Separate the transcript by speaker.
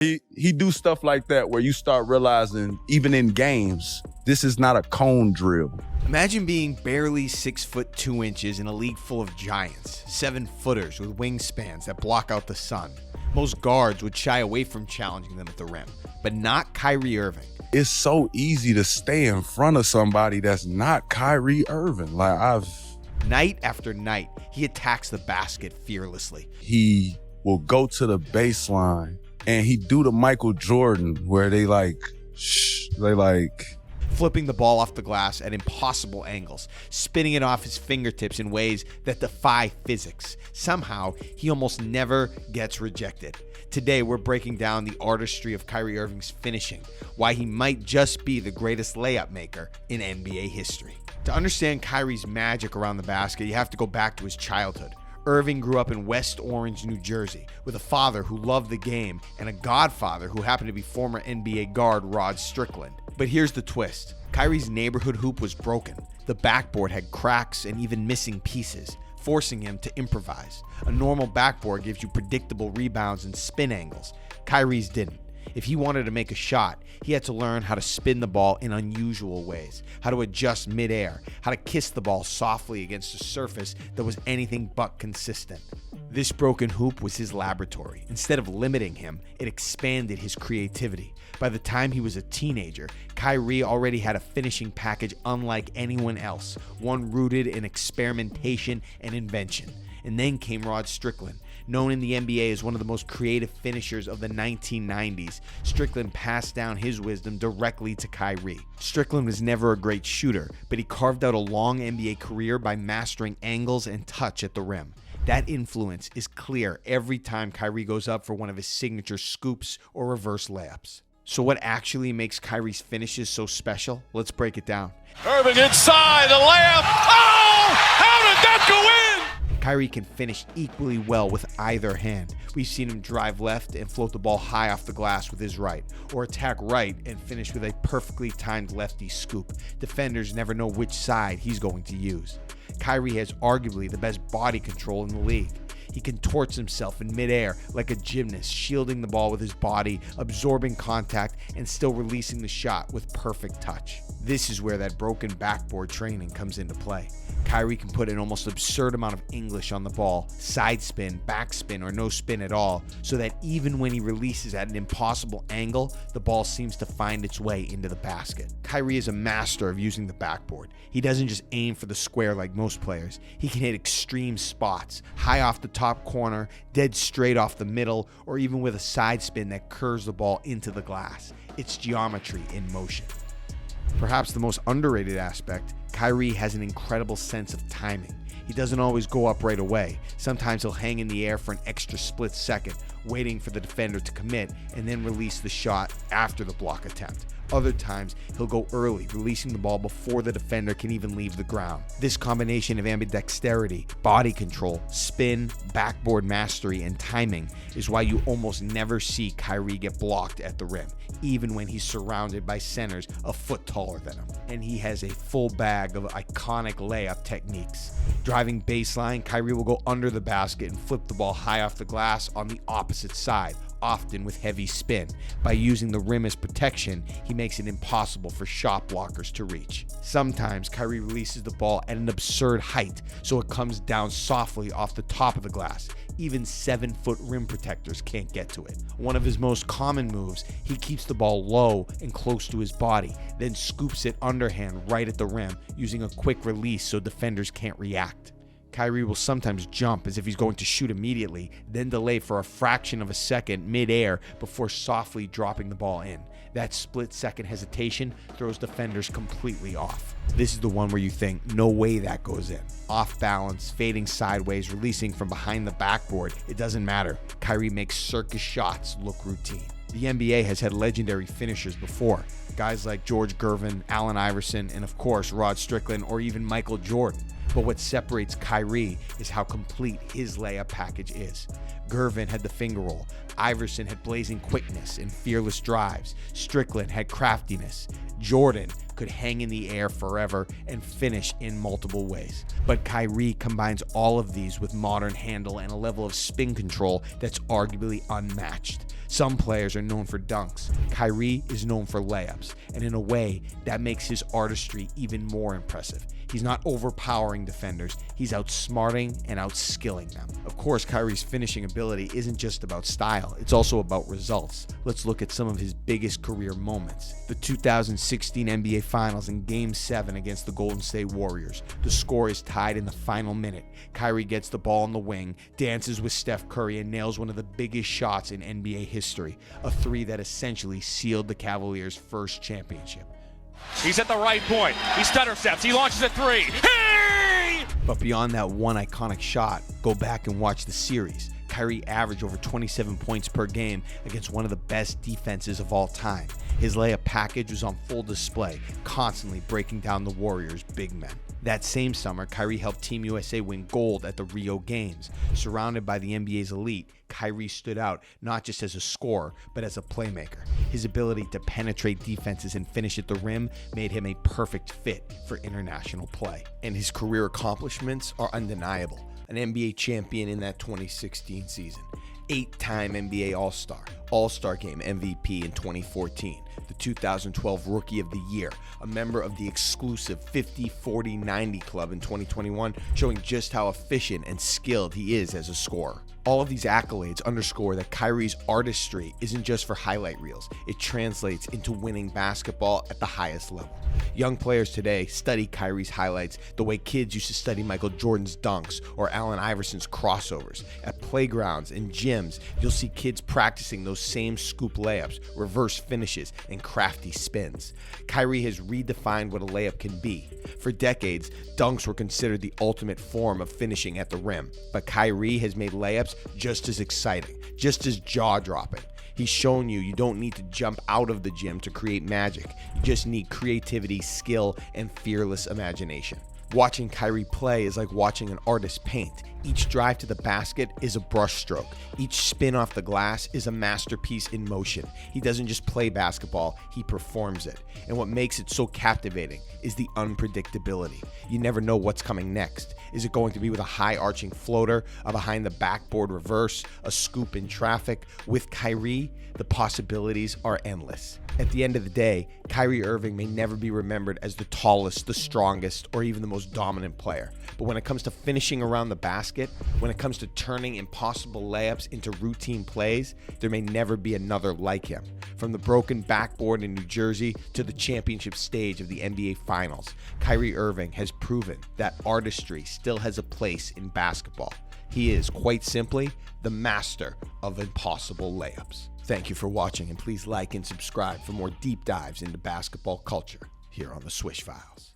Speaker 1: He do stuff like that where you start realizing, even in games, this is not a cone drill.
Speaker 2: Imagine being barely 6'2" in a league full of giants, 7-footers with wingspans that block out the sun. Most guards would shy away from challenging them at the rim, but not Kyrie Irving.
Speaker 1: It's so easy to stay in front of somebody that's not Kyrie Irving.
Speaker 2: Night after night, he attacks the basket fearlessly.
Speaker 1: He will go to the baseline and he do the Michael Jordan where they
Speaker 2: flipping the ball off the glass at impossible angles, spinning it off his fingertips in ways that defy physics. Somehow, he almost never gets rejected. Today, we're breaking down the artistry of Kyrie Irving's finishing, why he might just be the greatest layup maker in NBA history. To understand Kyrie's magic around the basket, you have to go back to his childhood. Irving grew up in West Orange, New Jersey, with a father who loved the game and a godfather who happened to be former NBA guard Rod Strickland. But here's the twist. Kyrie's neighborhood hoop was broken. The backboard had cracks and even missing pieces, forcing him to improvise. A normal backboard gives you predictable rebounds and spin angles. Kyrie's didn't. If he wanted to make a shot, he had to learn how to spin the ball in unusual ways, how to adjust midair, how to kiss the ball softly against a surface that was anything but consistent. This broken hoop was his laboratory. Instead of limiting him, it expanded his creativity. By the time he was a teenager, Kyrie already had a finishing package unlike anyone else, one rooted in experimentation and invention. And then came Rod Strickland. Known in the NBA as one of the most creative finishers of the 1990s, Strickland passed down his wisdom directly to Kyrie. Strickland was never a great shooter, but he carved out a long NBA career by mastering angles and touch at the rim. That influence is clear every time Kyrie goes up for one of his signature scoops or reverse layups. So what actually makes Kyrie's finishes so special? Let's break it down.
Speaker 3: Irving inside, the layup. Oh! How did that go in?
Speaker 2: Kyrie can finish equally well with either hand. We've seen him drive left and float the ball high off the glass with his right, or attack right and finish with a perfectly timed lefty scoop. Defenders never know which side he's going to use. Kyrie has arguably the best body control in the league. He contorts himself in midair like a gymnast, shielding the ball with his body, absorbing contact, and still releasing the shot with perfect touch. This is where that broken backboard training comes into play. Kyrie can put an almost absurd amount of English on the ball, side spin, backspin, or no spin at all, so that even when he releases at an impossible angle, the ball seems to find its way into the basket. Kyrie is a master of using the backboard. He doesn't just aim for the square like most players. He can hit extreme spots, high off the top corner, dead straight off the middle, or even with a side spin that curves the ball into the glass. It's geometry in motion. Perhaps the most underrated aspect, Kyrie has an incredible sense of timing. He doesn't always go up right away. Sometimes he'll hang in the air for an extra split second, waiting for the defender to commit and then release the shot after the block attempt. Other times, he'll go early, releasing the ball before the defender can even leave the ground. This combination of ambidexterity, body control, spin, backboard mastery, and timing is why you almost never see Kyrie get blocked at the rim, even when he's surrounded by centers a foot taller than him. And he has a full bag of iconic layup techniques. Driving baseline, Kyrie will go under the basket and flip the ball high off the glass on the opposite side, often with heavy spin. By using the rim as protection, he makes it impossible for shot blockers to reach. Sometimes Kyrie releases the ball at an absurd height, so it comes down softly off the top of the glass. Even 7-foot rim protectors can't get to it. One of his most common moves, he keeps the ball low and close to his body, then scoops it underhand right at the rim, using a quick release so defenders can't react. Kyrie will sometimes jump as if he's going to shoot immediately, then delay for a fraction of a second mid-air before softly dropping the ball in. That split-second hesitation throws defenders completely off. This is the one where you think, no way that goes in. Off balance, fading sideways, releasing from behind the backboard, it doesn't matter. Kyrie makes circus shots look routine. The NBA has had legendary finishers before. Guys like George Gervin, Allen Iverson, and of course Rod Strickland or even Michael Jordan. But what separates Kyrie is how complete his layup package is. Gervin had the finger roll. Iverson had blazing quickness and fearless drives. Strickland had craftiness. Jordan could hang in the air forever and finish in multiple ways. But Kyrie combines all of these with modern handle and a level of spin control that's arguably unmatched. Some players are known for dunks. Kyrie is known for layups, and in a way, that makes his artistry even more impressive. He's not overpowering defenders, he's outsmarting and outskilling them. Of course, Kyrie's finishing ability isn't just about style, it's also about results. Let's look at some of his biggest career moments. The 2016 NBA Finals in Game 7 against the Golden State Warriors. The score is tied in the final minute. Kyrie gets the ball on the wing, dances with Steph Curry, and nails one of the biggest shots in NBA history, a three that essentially sealed the Cavaliers' first championship.
Speaker 3: He's at the right point. He stutter steps. He launches a three. Hey!
Speaker 2: But beyond that one iconic shot, go back and watch the series. Kyrie averaged over 27 points per game against one of the best defenses of all time. His layup package was on full display, constantly breaking down the Warriors' big men. That same summer, Kyrie helped Team USA win gold at the Rio Games. Surrounded by the NBA's elite, Kyrie stood out not just as a scorer, but as a playmaker. His ability to penetrate defenses and finish at the rim made him a perfect fit for international play. And his career accomplishments are undeniable. An NBA champion in that 2016 season, 8-time NBA All-Star, All-Star Game MVP in 2014, the 2012 Rookie of the Year, a member of the exclusive 50-40-90 club in 2021, showing just how efficient and skilled he is as a scorer. All of these accolades underscore that Kyrie's artistry isn't just for highlight reels, it translates into winning basketball at the highest level. Young players today study Kyrie's highlights the way kids used to study Michael Jordan's dunks or Allen Iverson's crossovers. At playgrounds and gyms, you'll see kids practicing those same scoop layups, reverse finishes, and crafty spins. Kyrie has redefined what a layup can be. For decades, dunks were considered the ultimate form of finishing at the rim, but Kyrie has made layups just as exciting, just as jaw-dropping. He's shown you don't need to jump out of the gym to create magic. You just need creativity, skill, and fearless imagination. Watching Kyrie play is like watching an artist paint. Each drive to the basket is a brushstroke. Each spin off the glass is a masterpiece in motion. He doesn't just play basketball, he performs it. And what makes it so captivating is the unpredictability. You never know what's coming next. Is it going to be with a high arching floater, a behind the backboard reverse, a scoop in traffic? With Kyrie, the possibilities are endless. At the end of the day, Kyrie Irving may never be remembered as the tallest, the strongest, or even the most dominant player. But when it comes to finishing around the basket, when it comes to turning impossible layups into routine plays, there may never be another like him. From the broken backboard in New Jersey to the championship stage of the NBA Finals, Kyrie Irving has proven that artistry still has a place in basketball. He is, quite simply, the master of impossible layups. Thank you for watching, and please like and subscribe for more deep dives into basketball culture here on the Swish Files.